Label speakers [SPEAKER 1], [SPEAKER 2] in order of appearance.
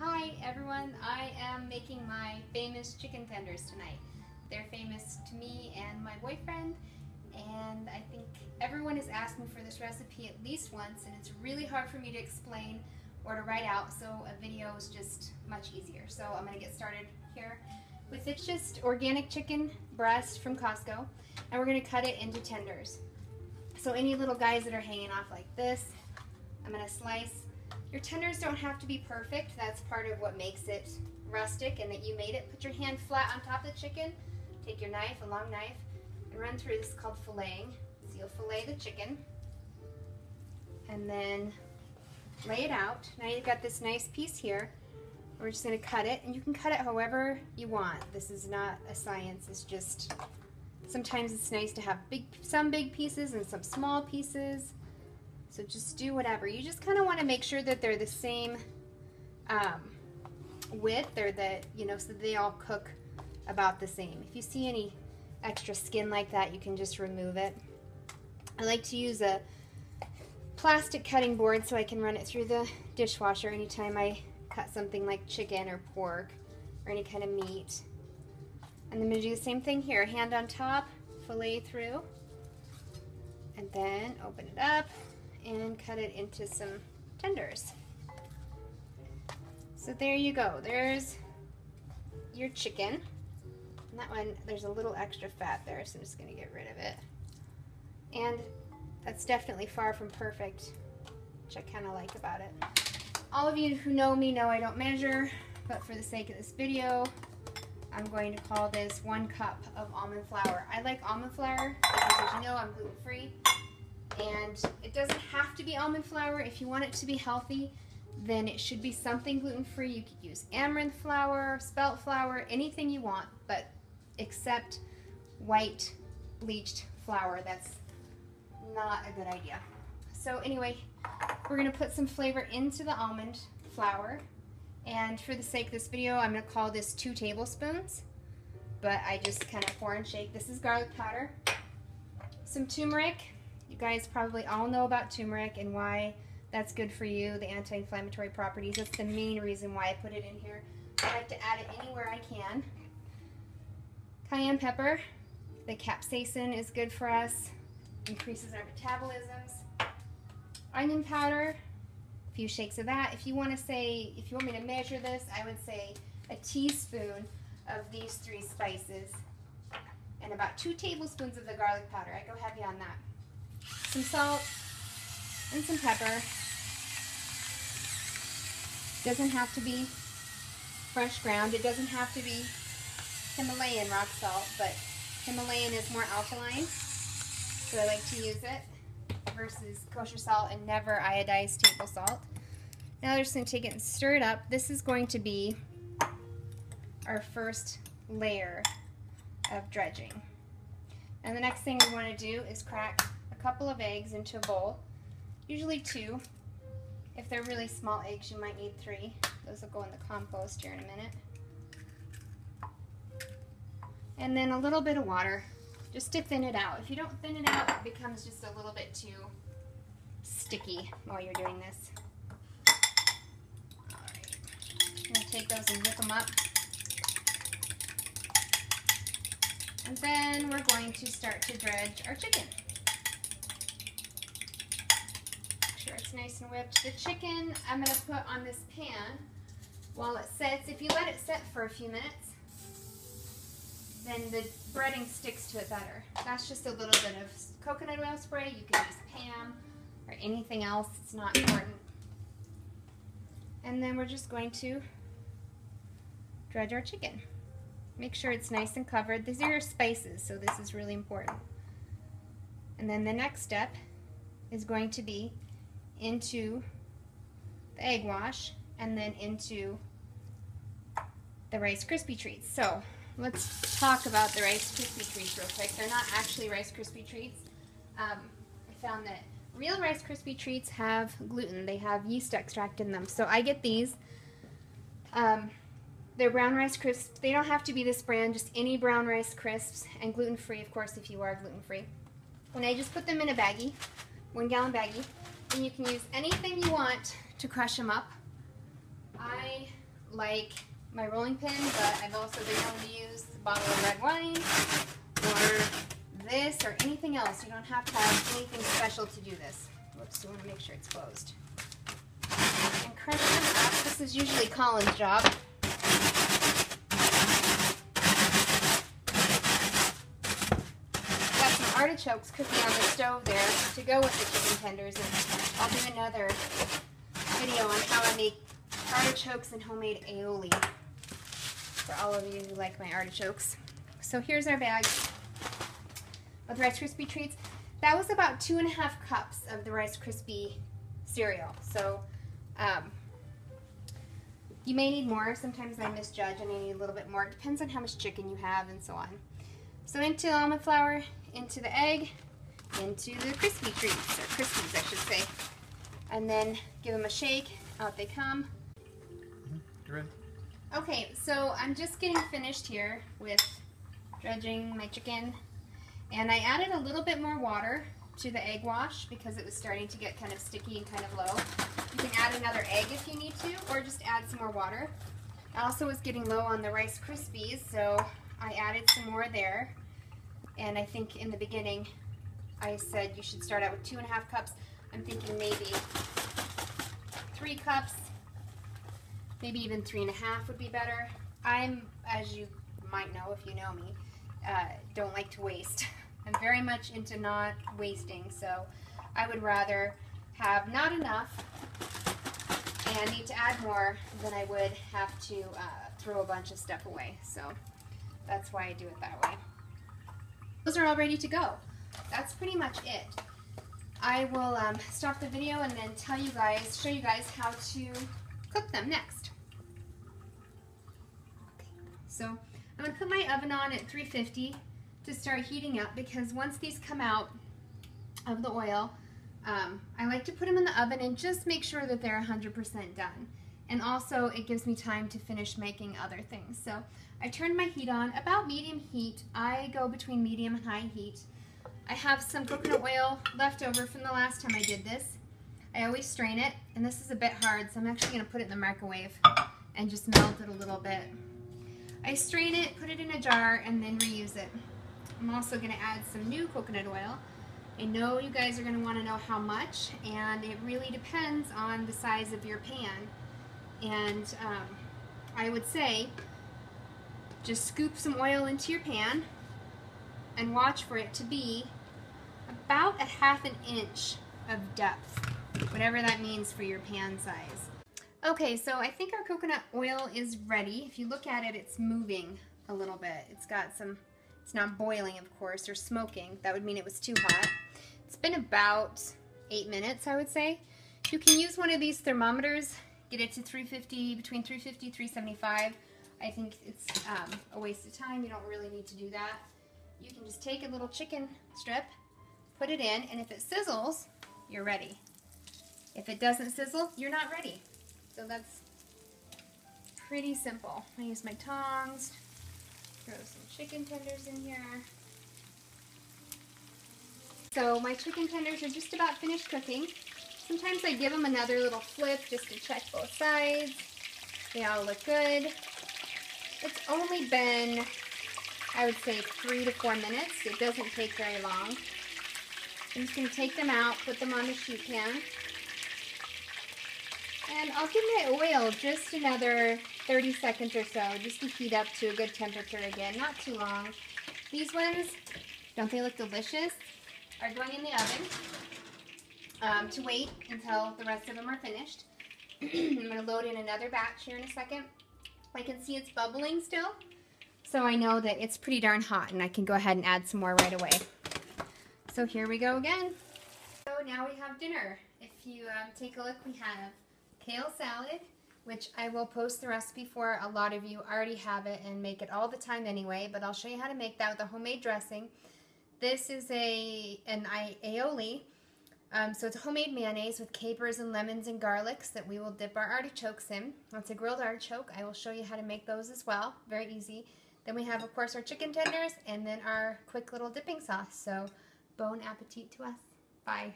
[SPEAKER 1] Hi everyone, I am making my famous chicken tenders tonight. They're famous to me and my boyfriend, and I think everyone has asked me for this recipe at least once, and it's really hard for me to explain or to write out, so a video is just much easier. So I'm going to get started here with it's just organic chicken breast from Costco, and we're going to cut it into tenders. So any little guys that are hanging off like this, I'm going to slice. Your tenders don't have to be perfect. That's part of what makes it rustic and that you made it. Put your hand flat on top of the chicken. Take your knife, a long knife, and run through. This is called filleting. So you'll fillet the chicken and then lay it out. Now you've got this nice piece here. We're just going to cut it, and you can cut it however you want. This is not a science. It's just sometimes it's nice to have some big pieces and some small pieces. So just do whatever. You just kind of want to make sure that they're the same width, or that, you know, so they all cook about the same. If you see any extra skin like that, you can just remove it. I like to use a plastic cutting board so I can run it through the dishwasher anytime I cut something like chicken or pork or any kind of meat. And I'm going to do the same thing here. Hand on top, fillet through, and then open it up and cut it into some tenders. So there you go. There's your chicken. And that one, there's a little extra fat there, so I'm just going to get rid of it. And that's definitely far from perfect, which I kind of like about it. All of you who know me know I don't measure, but for the sake of this video, I'm going to call this 1 cup of almond flour. I like almond flour because, as you know, I'm gluten-free. And it doesn't have to be almond flour. If you want it to be healthy, then it should be something gluten-free. You could use amaranth flour, spelt flour, anything you want, but except white bleached flour. That's not a good idea. So anyway, we're going to put some flavor into the almond flour. And for the sake of this video, I'm going to call this 2 tablespoons. But I just kind of pour and shake. This is garlic powder. Some turmeric. You guys probably all know about turmeric and why that's good for you, the anti-inflammatory properties. That's the main reason why I put it in here. I like to add it anywhere I can. Cayenne pepper. The capsaicin is good for us. Increases our metabolisms. Onion powder. A few shakes of that. If you want me to measure this, I would say a teaspoon of these 3 spices and about 2 tablespoons of the garlic powder. I go heavy on that. Some salt and some pepper. Doesn't have to be fresh ground. It doesn't have to be Himalayan rock salt, but Himalayan is more alkaline, so I like to use it versus kosher salt and never iodized table salt. Now we're just going to take it and stir it up. This is going to be our first layer of dredging. And the next thing we want to do is crack a couple of eggs into a bowl, usually 2. If they're really small eggs, you might need 3. Those will go in the compost here in a minute. And then a little bit of water, just to thin it out. If you don't thin it out, it becomes just a little bit too sticky while you're doing this. Alright, I'm going to take those and whip them up. And then we're going to start to dredge our chicken. Make sure it's nice and whipped. The chicken I'm going to put on this pan while it sets. If you let it set for a few minutes, then the breading sticks to it better. That's just a little bit of coconut oil spray. You can use Pam or anything else. It's not important. And then we're just going to dredge our chicken. Make sure it's nice and covered. These are your spices, so this is really important. And then the next step is going to be into the egg wash and then into the Rice Krispie treats. So let's talk about the Rice Krispie treats real quick. They're not actually Rice Krispie treats. I found that real Rice Krispie treats have gluten. They have yeast extract in them. So I get these. They're brown rice crisps. They don't have to be this brand, just any brown rice crisps, and gluten-free, of course, if you are gluten-free. And I just put them in a baggie, 1-gallon baggie, and you can use anything you want to crush them up. I like my rolling pin, but I've also been known to use a bottle of red wine or this or anything else. You don't have to have anything special to do this. Whoops, you want to make sure it's closed. And crunch them up. This is usually Colin's job. Got some artichokes cooking on the stove there to go with the chicken tenders, and I'll do another video on how I make artichokes and homemade aioli for all of you who like my artichokes. So here's our bag of Rice Krispie treats. That was about 2.5 cups of the Rice Krispie cereal. So you may need more. Sometimes I misjudge and I need a little bit more. It depends on how much chicken you have and so on. So into almond flour, into the egg, into the Krispie treats, or Krispies I should say. And then give them a shake. Out they come.
[SPEAKER 2] You ready?
[SPEAKER 1] Okay, so I'm just getting finished here with dredging my chicken. And I added a little bit more water to the egg wash because it was starting to get kind of sticky and kind of low. You can add another egg if you need to, or just add some more water. I also was getting low on the Rice Krispies, so I added some more there. And I think in the beginning I said you should start out with 2.5 cups. I'm thinking maybe 3 cups, maybe even 3.5 would be better. I'm, as you might know if you know me, don't like to waste. I'm very much into not wasting, so I would rather have not enough and need to add more than I would have to throw a bunch of stuff away. So that's why I do it that way. Those are all ready to go. That's pretty much it. I will stop the video and then show you guys how to cook them next. Okay. So I'm going to put my oven on at 350 to start heating up, because once these come out of the oil, I like to put them in the oven and just make sure that they're 100% done. And also it gives me time to finish making other things. So I turned my heat on about medium heat. I go between medium and high heat. I have some coconut oil left over from the last time I did this. I always strain it, and this is a bit hard, so I'm actually going to put it in the microwave and just melt it a little bit. I strain it, put it in a jar, and then reuse it. I'm also going to add some new coconut oil. I know you guys are going to want to know how much, and it really depends on the size of your pan. And I would say just scoop some oil into your pan and watch for it to be about a 1/2 inch of depth, whatever that means for your pan size. Okay, so I think our coconut oil is ready. If you look at it, it's moving a little bit. It's not boiling, of course, or smoking. That would mean it was too hot. It's been about 8 minutes, I would say. You can use one of these thermometers, get it to 350, between 350 and 375. I think it's a waste of time. You don't really need to do that. You can just take a little chicken strip, put it in, and if it sizzles, you're ready. If it doesn't sizzle, you're not ready. So that's pretty simple. I use my tongs, throw some chicken tenders in here. So my chicken tenders are just about finished cooking. Sometimes I give them another little flip just to check both sides. They all look good. It's only been, I would say, 3 to 4 minutes. It doesn't take very long. I'm just going to take them out, put them on the sheet pan. And I'll give my oil just another 30 seconds or so, just to heat up to a good temperature again. Not too long. These ones, don't they look delicious, are going in the oven to wait until the rest of them are finished. I'm going to load in another batch here in a second. I can see it's bubbling still, so I know that it's pretty darn hot, and I can go ahead and add some more right away. So here we go again. So now we have dinner. If you take a look, we have kale salad, which I will post the recipe for. A lot of you already have it and make it all the time anyway, but I'll show you how to make that with a homemade dressing. This is an aioli. So it's a homemade mayonnaise with capers and lemons and garlics that we will dip our artichokes in. It's a grilled artichoke. I will show you how to make those as well. Very easy. Then we have, of course, our chicken tenders and then our quick little dipping sauce. So bon appetit to us. Bye.